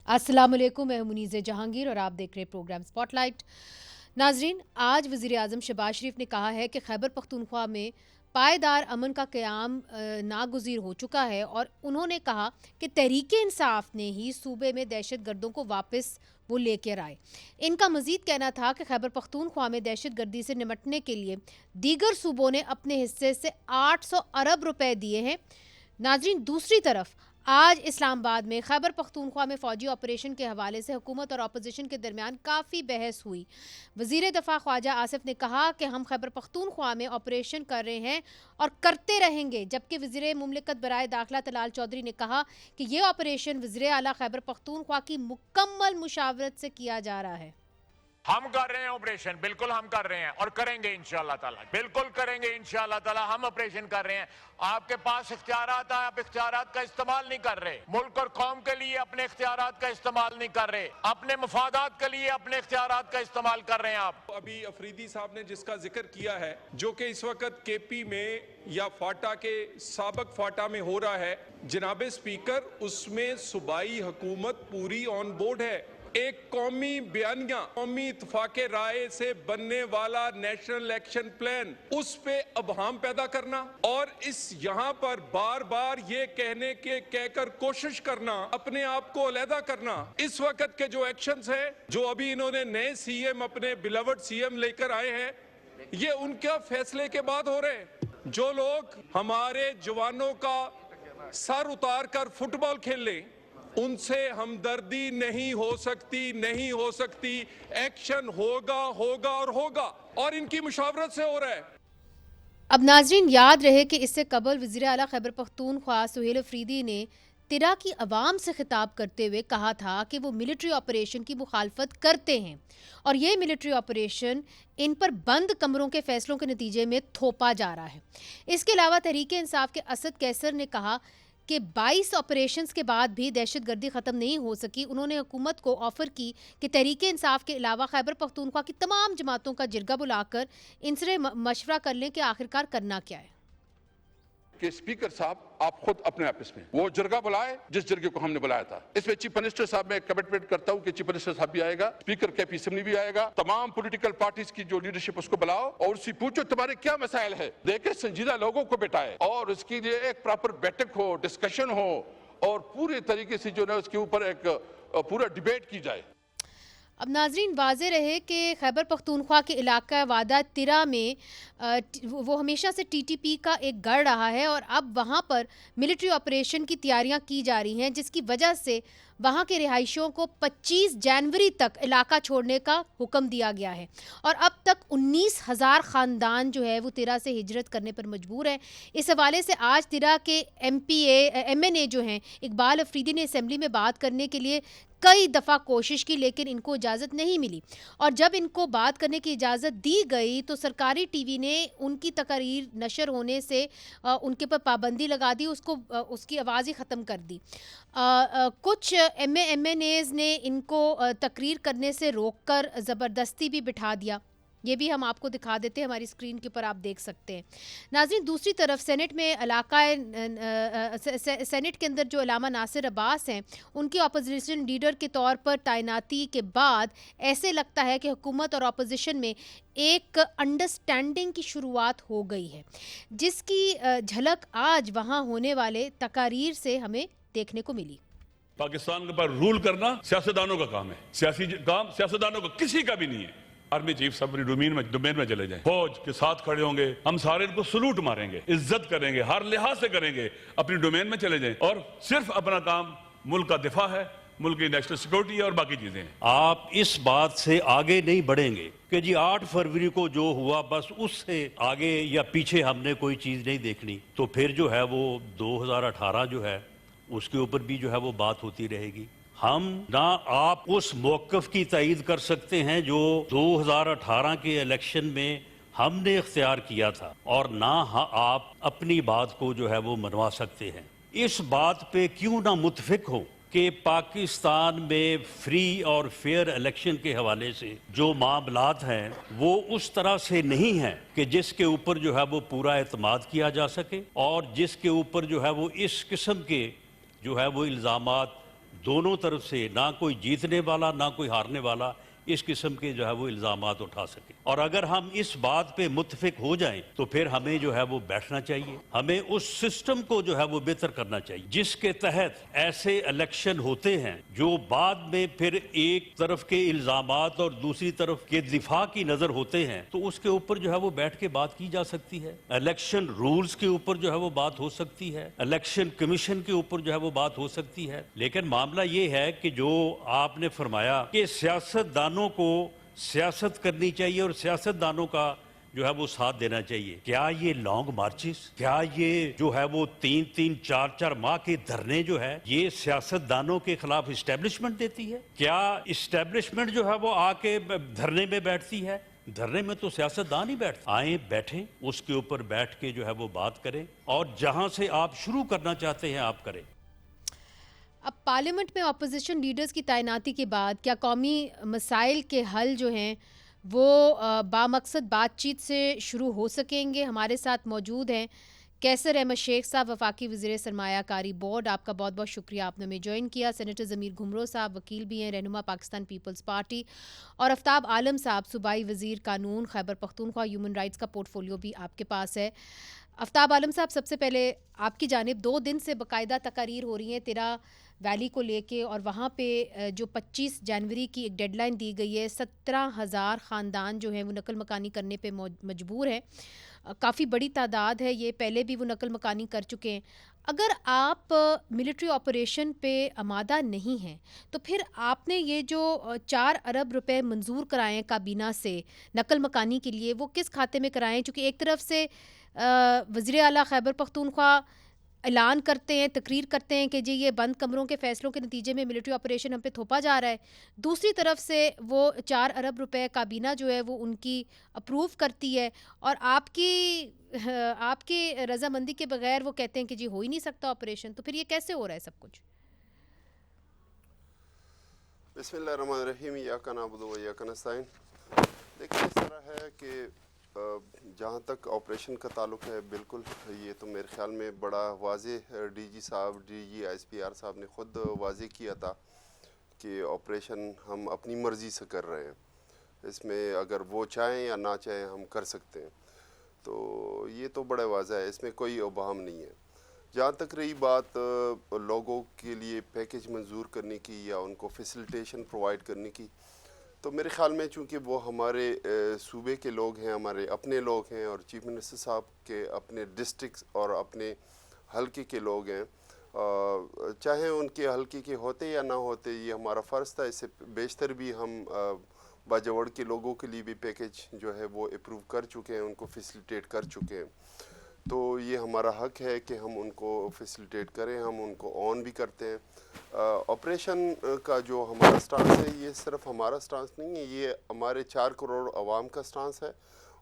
अस्सलाम वालेकुम, मैं मुनीज़ जहांगीर और आप देख रहे हैं प्रोग्राम स्पॉटलाइट। नाजरीन, आज वज़ीर आज़म शहबाज शरीफ ने कहा है कि खैबर पख्तूनख्वा में पायदार अमन का क़याम नागुज़ीर हो चुका है और उन्होंने कहा कि तहरीक इंसाफ ने ही सूबे में दहशत गर्दों को वापस वो लेकर आए। इनका मज़ीद कहना था कि खैबर पख्तूनख्वा में दहशत गर्दी से निमटने के लिए दीगर सूबों ने अपने हिस्से से 800 अरब रुपए दिए हैं। नाजरीन, दूसरी तरफ आज इस्लामाबाद में खैबर पख्तूनख्वा में फ़ौजी ऑपरेशन के हवाले से हुकूमत और अपोजिशन के दरमियान काफ़ी बहस हुई। वज़ीर दफ़ा ख्वाजा आसिफ ने कहा कि हम खैबर पख्तूनख्वा में ऑपरेशन कर रहे हैं और करते रहेंगे, जबकि वज़ीर मुमलिकत बराए दाखिला तलाल चौधरी ने कहा कि ये ऑपरेशन वज़ीर आला खैबर पख्तूनख्वा की मुकम्मल मुशावरत से किया जा रहा है। हम कर रहे हैं ऑपरेशन, बिल्कुल हम कर रहे हैं और करेंगे इंशाअल्लाह ताला, बिल्कुल करेंगे इंशाअल्लाह ताला। हम ऑपरेशन कर रहे हैं। आपके पास इख्तियारात हैं, आप इख्तियारात का इस्तेमाल नहीं कर रहे। मुल्क और कौम के लिए अपने इख्तियारात का इस्तेमाल नहीं कर रहे, अपने मफादात के लिए अपने इख्तियारात का इस्तेमाल कर रहे हैं आप। अभी अफरीदी साहब ने जिसका जिक्र किया है, जो कि इस वक्त केपी में या फाटा के साबक फाटा में हो रहा है, जनाब स्पीकर, उसमें सूबाई हुकूमत पूरी ऑन बोर्ड है। एक कौमी बयानिया, कौमी इत्तफाक़े राय से बनने वाला नेशनल एक्शन प्लान, उस पे अबहम पैदा करना और इस यहाँ पर बार बार ये कहकर कोशिश करना, अपने आप को अलहदा करना। इस वक्त के जो एक्शंस हैं, जो अभी इन्होंने नए सीएम, अपने बिलवड सीएम लेकर आए हैं, ये उनके फैसले के बाद हो रहे हैं। जो लोग हमारे जवानों का सर उतार कर फुटबॉल खेल लें, उनसे हमदर्दी नहीं हो सकती, नहीं हो सकती। एक्शन होगा, होगा और होगा, और इनकी मुशावरत से हो रहा है। अब नाजरीन, याद रहे कि इससे कबल वज़ीर आला खैबर पख्तूनख्वा सुहेल अफरीदी ने तिरा की आवाम से खिताब करते हुए कहा था कि वो मिलिट्री ऑपरेशन की मुखालफत करते हैं और ये मिलिट्री ऑपरेशन इन पर बंद कमरों के फैसलों के नतीजे में थोपा जा रहा है। इसके अलावा तहरीक इंसाफ के असद कैसर ने कहा कि 22 ऑपरेशंस के बाद भी दहशत गर्दी ख़त्म नहीं हो सकी। उन्होंने हुकूमत को ऑफ़र की कि तहरीक इंसाफ के अलावा खैबर पख्तूनख्वा की तमाम जमातों का जिरगा बुलाकर इनसे मशवरा कर लें कि आखिरकार करना क्या है। कि स्पीकर साहब, आप खुद अपने ऑफिस में वो जरगा बुलाए जिस जरगे को हमने बुलाया था। इसमें चीफ मिनिस्टर साहब, मैं कमिटमेंट करता हूं कि चीफ मिनिस्टर साहब भी आएगा, स्पीकर के असेंबली भी आएगा, तमाम पॉलिटिकल पार्टीज की जो लीडरशिप उसको बुलाओ और उससे पूछो तुम्हारे क्या मसाइल है, देखे संजीदा लोगों को बिठाए और उसके लिए एक प्रॉपर बैठक हो, डिस्कशन हो और पूरे तरीके से जो है उसके ऊपर एक पूरा डिबेट की जाए। अब नाजरीन, वाज़े रहे कि खैबर पख्तूनख्वा के इलाका वादा तिरा में वो हमेशा से टीटीपी का एक गढ़ रहा है और अब वहाँ पर मिलिट्री ऑपरेशन की तैयारियाँ की जा रही हैं, जिसकी वजह से वहाँ के रिहायशियों को 25 जनवरी तक इलाका छोड़ने का हुक्म दिया गया है और अब तक 19,000 ख़ानदान जो है वो तिरा से हिजरत करने पर मजबूर है। इस हवाले से आज तिरा के MNA जो हैं इकबाल अफरीदी ने असम्बली में बात करने के लिए कई दफ़ा कोशिश की, लेकिन इनको इजाज़त नहीं मिली और जब इनको बात करने की इजाज़त दी गई तो सरकारी टीवी ने उनकी तकरीर नशर होने से उनके पर पाबंदी लगा दी, उसकी आवाज़ ही ख़त्म कर दी। कुछ MNAs ने इनको तकरीर करने से रोककर ज़बरदस्ती भी बिठा दिया। ये भी हम आपको दिखा देते हैं, हमारी स्क्रीन के ऊपर आप देख सकते हैं। नाज़रीन, दूसरी तरफ सेनेट में सेनेट के अंदर जो अल्लामा नासिर अब्बास हैं, उनकी अपोजिशन लीडर के तौर पर तैनाती के बाद ऐसे लगता है कि हुकूमत और अपोजिशन में एक अंडरस्टैंडिंग की शुरुआत हो गई है, जिसकी झलक आज वहाँ होने वाले तकारीर से हमें देखने को मिली। पाकिस्तान के ऊपर रूल करना सियासतदानों का काम है, सियासी काम सियासतदानों का किसी का भी नहीं है। आर्मी चीफ सब अपनी डोमेन में चले जाएं, फौज के साथ खड़े होंगे, हम सारे इनको सलूट मारेंगे, इज्जत करेंगे, हर लिहाज से करेंगे, अपनी डोमेन में चले जाएं और सिर्फ अपना काम मुल्क का दिफा है, मुल्क की नेशनल सिक्योरिटी है और बाकी चीजें हैं। आप इस बात से आगे नहीं बढ़ेंगे कि जी 8 फरवरी को जो हुआ बस उससे आगे या पीछे हमने कोई चीज नहीं देखनी, तो फिर जो है वो 2018 जो है उसके ऊपर भी जो है वो बात होती रहेगी। हम ना आप उस मौक़िफ़ की तायीद कर सकते हैं जो 2018 के इलेक्शन में हमने इख्तियार किया था और ना आप अपनी बात को जो है वो मनवा सकते हैं। इस बात पे क्यों ना मुत्फिक हो कि पाकिस्तान में फ्री और फेयर इलेक्शन के हवाले से जो मामलात हैं वो उस तरह से नहीं हैं कि जिसके ऊपर जो है वो पूरा एतमाद किया जा सके और जिसके ऊपर जो है वो इस किस्म के जो है वो इल्ज़ामात दोनों तरफ से ना कोई जीतने वाला ना कोई हारने वाला इस किस्म के जो है वो इल्जामात उठा सके। और अगर हम इस बात पे मुत्तफिक हो जाएं तो फिर हमें जो है वो बैठना चाहिए, हमें उस सिस्टम को जो है वो बेहतर करना चाहिए जिसके तहत ऐसे इलेक्शन होते हैं जो बाद में फिर एक तरफ के इल्जामात और दूसरी तरफ के दिफा की नजर होते हैं, तो उसके ऊपर जो है वो बैठ के बात की जा सकती है। इलेक्शन रूल्स के ऊपर जो है वो बात हो सकती है, इलेक्शन कमीशन के ऊपर जो है वो बात हो सकती है। लेकिन मामला ये है कि जो आपने फरमाया कि सियासतदानों को सियासत करनी चाहिए और सियासतदानों का जो है वो साथ देना चाहिए, क्या ये लॉन्ग मार्चेस, क्या ये जो है वो 3-3, 4-4 माह के धरने जो है ये सियासतदानों के खिलाफ इस्टेब्लिशमेंट देती है? क्या इस्टेब्लिशमेंट जो है वो आके धरने में बैठती है? धरने में तो सियासतदान ही बैठते। आए बैठें, उसके ऊपर बैठ के जो है वो बात करें और जहां से आप शुरू करना चाहते हैं आप करें। अब पार्लियामेंट में अपोजिशन लीडर्स की तैनाती के बाद क्या कौमी मसाइल के हल जो हैं वो बामकसद बातचीत से शुरू हो सकेंगे? हमारे साथ मौजूद हैं कैसर अहमद शेख साहब, वफाकी वज़ीर सरमायाकारी बोर्ड। आपका बहुत बहुत शुक्रिया, आपने हमें ज्वाइन किया। सेनेटर ज़मीर घुमरो साहब वकील भी हैं, रहनुमा पाकिस्तान पीपल्स पार्टी। और आफ्ताब आलम साहब सूबाई वज़ीर कानून, खैबर पख्तूनख्वा ह्यूमन राइट्स का पोर्टफोलियो भी आपके पास है। आफ्ताब आलम साहब, सबसे पहले आपकी जानिब 2 दिन से बाकायदा तकारीर हो रही हैं तेरा वैली को लेके, और वहाँ पे जो 25 जनवरी की एक डेडलाइन दी गई है, 17,000 ख़ानदान जो हैं वो नकल मकानी करने पे मजबूर हैं। काफ़ी बड़ी तादाद है ये, पहले भी वो नकल मकानी कर चुके हैं। अगर आप मिलिट्री ऑपरेशन पे आमादा नहीं हैं तो फिर आपने ये जो 4 अरब रुपए मंजूर कराए हैं काबीना से नकल मकानी के लिए, वो किस खाते में कराएं? चूँकि एक तरफ से वज़ीर आला खैबर पख्तूनख्वा ऐलान करते हैं, तकरीर करते हैं कि जी ये बंद कमरों के फैसलों के नतीजे में मिलिट्री ऑपरेशन हम पे थोपा जा रहा है, दूसरी तरफ से वो 4 अरब रुपए काबीना जो है वो उनकी अप्रूव करती है और आपकी रजामंदी के बगैर वो कहते हैं कि जी हो ही नहीं सकता ऑपरेशन। तो फिर ये कैसे हो रहा है सब कुछ? बिस्मिल्लाहिर्रहमानिर्रहीम, इय्याका नअबुदु व इय्याका नस्तईन। देखिए, इस तरह है कि जहाँ तक ऑपरेशन का ताल्लुक़ है, बिल्कुल ये तो मेरे ख़्याल में बड़ा वाज़ेह डीजी साहब, डीजी ISPR साहब ने ख़ुद वाज़ेह किया था कि ऑपरेशन हम अपनी मर्ज़ी से कर रहे हैं, इसमें अगर वो चाहें या ना चाहें हम कर सकते हैं। तो ये तो बड़ा वाज़ेह है, इसमें कोई अबहम नहीं है। जहाँ तक रही बात लोगों के लिए पैकेज मंजूर करने की या उनको फैसिलिटेशन प्रोवाइड करने की, तो मेरे ख़्याल में चूँकि वो हमारे सूबे के लोग हैं, हमारे अपने लोग हैं और चीफ मिनिस्टर साहब के अपने डिस्ट्रिक्ट और अपने हल्के के लोग हैं, चाहे उनके हल्के के होते या ना होते, ये हमारा फ़र्ज़ था। इससे बेशतर भी हम बाजवड़ के लोगों के लिए भी पैकेज जो है वो अप्रूव कर चुके हैं, उनको फैसिलिटेट कर चुके हैं। तो ये हमारा हक है कि हम उनको फैसिलिटेट करें, हम उनको ऑन भी करते हैं। ऑपरेशन का जो हमारा स्टांस है, ये सिर्फ हमारा स्टांस नहीं है, ये हमारे 4 करोड़ अवाम का स्टांस है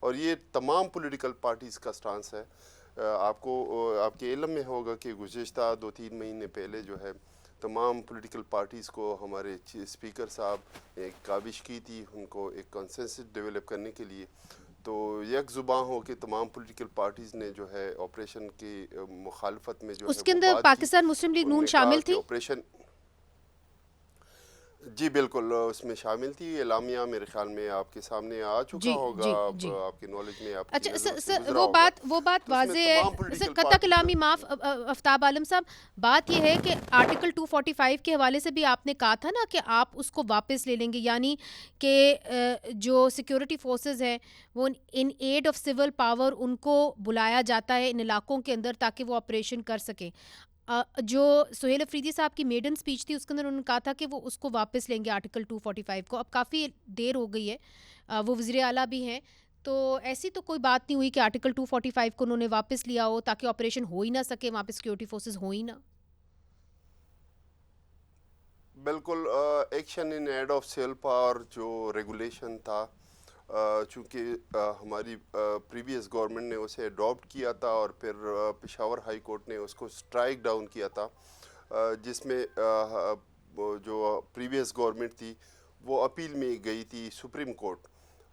और ये तमाम पॉलिटिकल पार्टीज़ का स्टांस है। आपके इल्म में होगा कि गुज़िश्ता 2-3 महीने पहले जो है तमाम पॉलिटिकल पार्टीज़ को हमारे स्पीकर साहब एक काविश की थी उनको एक कंसेंसस डेवलप करने के लिए। तो एक ज़ुबान हो के तमाम पॉलिटिकल पार्टीज़ ने जो है ऑपरेशन की मुखालफत में जो उसके अंदर पाकिस्तान मुस्लिम लीग नून शामिल थी। ऑपरेशन जी बिल्कुल उसमें शामिल थी। एलामिया मेरे ख्याल में आपके सामने आ चुका होगा, आपके नॉलेज में। अच्छा सर, वो बात वाज़ेह है सर, कतक इलामी माफ़ आफ्ताब आलम साहब, बात ये है कि आर्टिकल 245 के हवाले से भी आपने कहा था ना कि आप उसको वापस ले लेंगे, यानी कि जो सिक्योरिटी फोर्सेस हैं वो इन एड ऑफ सिविल पावर उनको बुलाया जाता है इन इलाकों के अंदर ताकि वो ऑपरेशन कर सकें। जो सुहेल अफरीदी साहब की मेडन स्पीच थी उसके अंदर उन्होंने कहा था कि वो उसको वापस लेंगे आर्टिकल 245 को। अब काफ़ी देर हो गई है, वो वज़ीर आला भी हैं, तो ऐसी तो कोई बात नहीं हुई कि आर्टिकल 245 को उन्होंने वापस लिया हो ताकि ऑपरेशन हो ही ना सके, वहाँ पे सिक्योरिटी फोर्सेस हो ही ना। बिल्कुल, action in aid of civil power जो रेगुलेशन था, चूँकि हमारी प्रीवियस गवर्नमेंट ने उसे अडॉप्ट किया था और फिर पेशावर हाई कोर्ट ने उसको स्ट्राइक डाउन किया था, जिसमें जो प्रीवियस गवर्नमेंट थी वो अपील में गई थी सुप्रीम कोर्ट।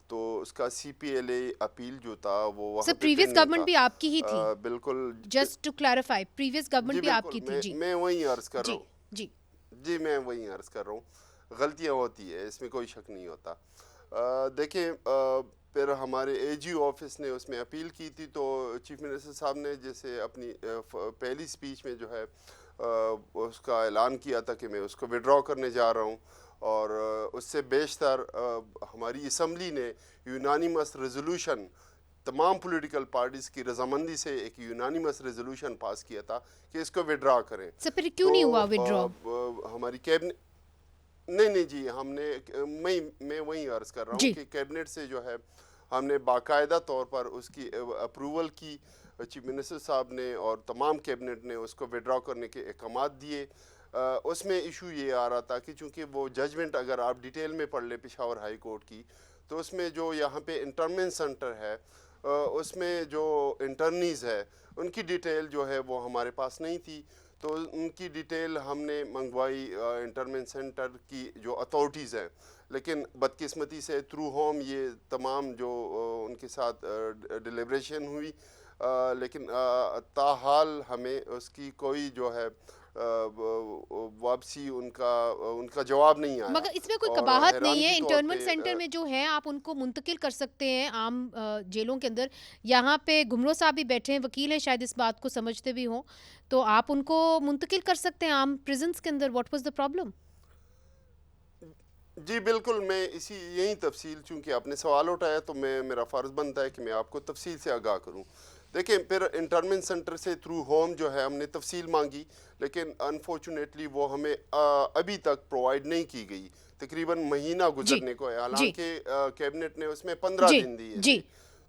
तो उसका CPLA अपील जो था वो सर प्रीवियस गवर्नमेंट भी आपकी ही थी। बिल्कुल, just to clarify, previous government भी आपकी थी। जी मैं वही अर्ज कर रहा हूँ। जी जी मैं वही अर्ज़ कर रहा हूँ, गलतियाँ होती है, इसमें कोई शक नहीं होता। देखें, फिर हमारे एजी ऑफिस ने उसमें अपील की थी, तो चीफ मिनिस्टर साहब ने जैसे अपनी पहली स्पीच में जो है उसका ऐलान किया था कि मैं उसको विड्रॉ करने जा रहा हूँ, और उससे बेशतर हमारी असम्बली ने यूनानिमस रेजोल्यूशन, तमाम पॉलिटिकल पार्टीज़ की रजामंदी से एक यूनानिमस रेजोल्यूशन पास किया था कि इसको विड्रॉ करें। सर फिर क्यों नहीं हुआ विड्रॉ? हमारी कैबिनेट, नहीं जी, हमने, मैं वही अर्ज़ कर रहा हूँ कि कैबिनेट से जो है हमने बाकायदा तौर पर उसकी अप्रूवल की, चीफ मिनिस्टर साहब ने और तमाम कैबिनेट ने उसको विड्रॉ करने के अहकाम दिए। उसमें इशू ये आ रहा था कि चूँकि वो जजमेंट अगर आप डिटेल में पढ़ ले पेशावर हाई कोर्ट की, तो उसमें जो यहाँ पे इंटरमेंट सेंटर है उसमें जो इंटर्नीज़ है उनकी डिटेल जो है वो हमारे पास नहीं थी, तो उनकी डिटेल हमने मंगवाई इंटरमेंट सेंटर की जो अथॉरिटीज़ हैं, लेकिन बदकिस्मती से थ्रू होम ये तमाम जो उनके साथ डिलीब्रेशन हुई, लेकिन ताहाल हमें उसकी कोई जो है वापसी उनका जवाब नहीं आया। मगर इसमें कोई कबाहत नहीं है, इंटरमेंट सेंटर में जो है आप उनको मुंतकिल कर सकते हैं आम जेलों के अंदर। यहाँ पे घुमरो साहब भी बैठे हैं, वकील हैं, शायद इस बात को समझते भी हों, तो आप उनको मुंतकिल कर सकते हैं आम प्रिजन्स के अंदर। What was the problem? जी बिल्कुल, मैं यही तफसील, चूँकि आपने सवाल उठाया तो मेरा फ़र्ज़ बनता है कि मैं आपको तफसील से आगाह करूँ। देखिए, फिर इंटरमेंट सेंटर से थ्रू होम जो है हमने तफसील मांगी, लेकिन अनफॉर्चुनेटली वो हमें अभी तक प्रोवाइड नहीं की गई, तकरीबन महीना गुजरने को है, हालांकि कैबिनेट ने उसमें 15 दिन दिए थे,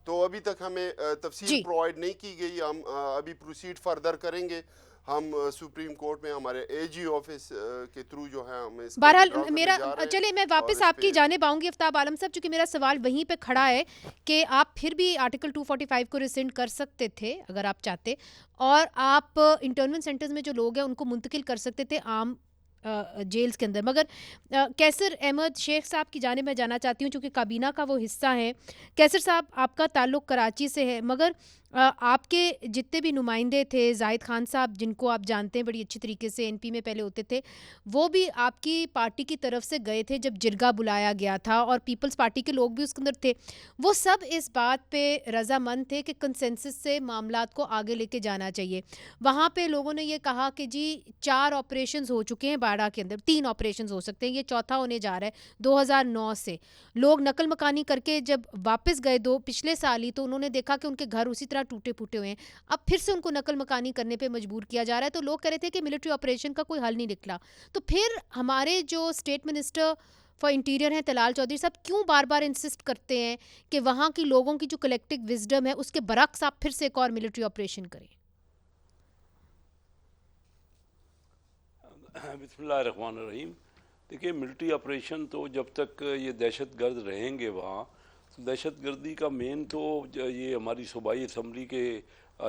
तो अभी तक हमें तफसील प्रोवाइड नहीं की गई। हम अभी प्रोसीड फर्दर करेंगे, हम सुप्रीम कोर्ट में हमारे एजी ऑफिस के थ्रू जो है हम इस बहरहाल मेरा, चलिए मैं वापस आपकी जानिब आऊंगी आफ्ताब आलम साहब, क्योंकि मेरा सवाल वहीं पे खड़ा है कि आप फिर भी आर्टिकल 245 को रिसेंड कर सकते थे अगर आप चाहते, और आप इंटरमेंट सेंटर्स में जो लोग हैं उनको मुंतकिल कर सकते थे आम जेल्स के अंदर। मगर कैसर अहमद शेख साहब की जानिब मैं जाना चाहती हूँ, चूँकि काबीना का वो हिस्सा है। कैसर साहब, आपका ताल्लुक़ कराची से है, मगर आपके जितने भी नुमाइंदे थे, जाहिद खान साहब जिनको आप जानते हैं बड़ी अच्छी तरीके से, एनपी में पहले होते थे, वो भी आपकी पार्टी की तरफ से गए थे जब जिरगा बुलाया गया था, और पीपल्स पार्टी के लोग भी उसके अंदर थे। वो सब इस बात पे रजामंद थे कि कंसेंसस से मामलात को आगे लेके जाना चाहिए। वहाँ पे लोगों ने ये कहा कि जी 4 ऑपरेशंस हो चुके हैं बाड़ा के अंदर, 3 ऑपरेशंस हो सकते हैं, ये चौथा होने जा रहा है। 2009 से लोग नकल मकानी करके जब वापस गए पिछले साल ही, तो उन्होंने देखा कि उनके घर उसी तरह टूटे फूटे हुए हैं। अब फिर से उनको नकल मकानी करने पे मजबूर किया जा रहा है। तो लोग कह रहे थे कि मिलिट्री ऑपरेशन का कोई हल नहीं निकला। तो फिर हमारे जो स्टेट मिनिस्टर फॉर इंटीरियर हैं तलाल चौधरी साहब, क्यों बार बार इंसिस्ट करते हैं कि वहाँ की लोगों की जो कलेक्टिव विजडम है उसके बरक्स आप फिर से एक और मिलिट्री ऑपरेशन करें? बिस्मिल्लाहिर्रहमानिर्रहीम। देखिए, मिलिट्री ऑपरेशन तो जब तक ये दहशतगर्द रहेंगे वहाँ, दहशत गर्दी का मेन तो ये हमारी सूबाई असम्बली के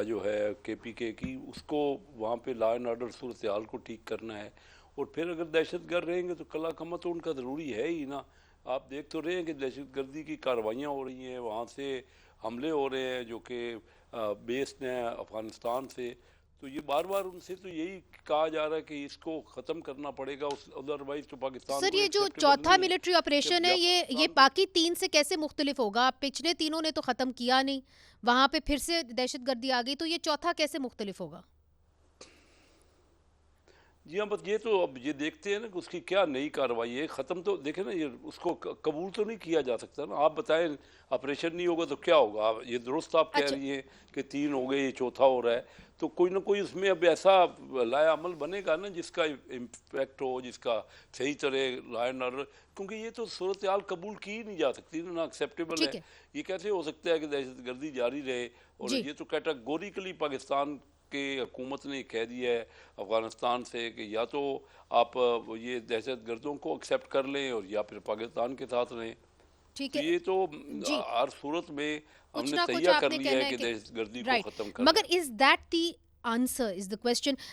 जो है KPK की, उसको वहाँ पे लॉ एंड ऑर्डर सूरत हाल को ठीक करना है। और फिर अगर दहशत गर्द रहेंगे तो कला कमा तो उनका ज़रूरी है ही ना। आप देख तो रहे हैं कि दहशत गर्दी की कार्रवाइयाँ हो रही हैं, वहाँ से हमले हो रहे हैं जो कि बेस्ड हैं अफ़गानिस्तान से। तो ये बार बार उनसे तो यही कहा जा रहा है कि इसको ख़त्म करना पड़ेगा, अदरवाइज तो पाकिस्तान। सर, ये जो चौथा मिलिट्री ऑपरेशन है ये बाकी 3 से कैसे मुख्तलिफ होगा? पिछले तीनों ने तो ख़त्म किया नहीं, वहाँ पे फिर से दहशतगर्दी आ गई, तो ये चौथा कैसे मुख्तलिफ होगा? जी हाँ, बस ये तो अब ये देखते हैं ना कि उसकी क्या नई कार्रवाई है। ख़त्म तो देखें ना, ये उसको कबूल तो नहीं किया जा सकता ना। आप बताएं, ऑपरेशन नहीं होगा तो क्या होगा? ये दुरुस्त आप कह रही हैं कि 3 हो गए, ये चौथा हो रहा है, तो कोई ना कोई उसमें अब ऐसा लाया अमल बनेगा ना जिसका इम्पैक्ट हो, जिसका सही तरह लॉ एंड ऑर्डर, क्योंकि ये तो सूरत हाल कबूल की ही नहीं जा सकती ना, एक्सेप्टेबल है। ये कैसे हो सकता है कि दहशतगर्दी जारी रहे? और ये तो कैटेगोरिकली पाकिस्तान के हुकूमत ने कह दिया है अफ़गानिस्तान से कि या तो आप ये दहशतगर्दों को एक्सेप्ट कर लें और या फिर पाकिस्तान के साथ रहें। ठीक है, तो ये तो हर सूरत में हमने तैयार कर लिया है कि दहशतगर्दी को खत्म करना। मगर is that the answer, is the question?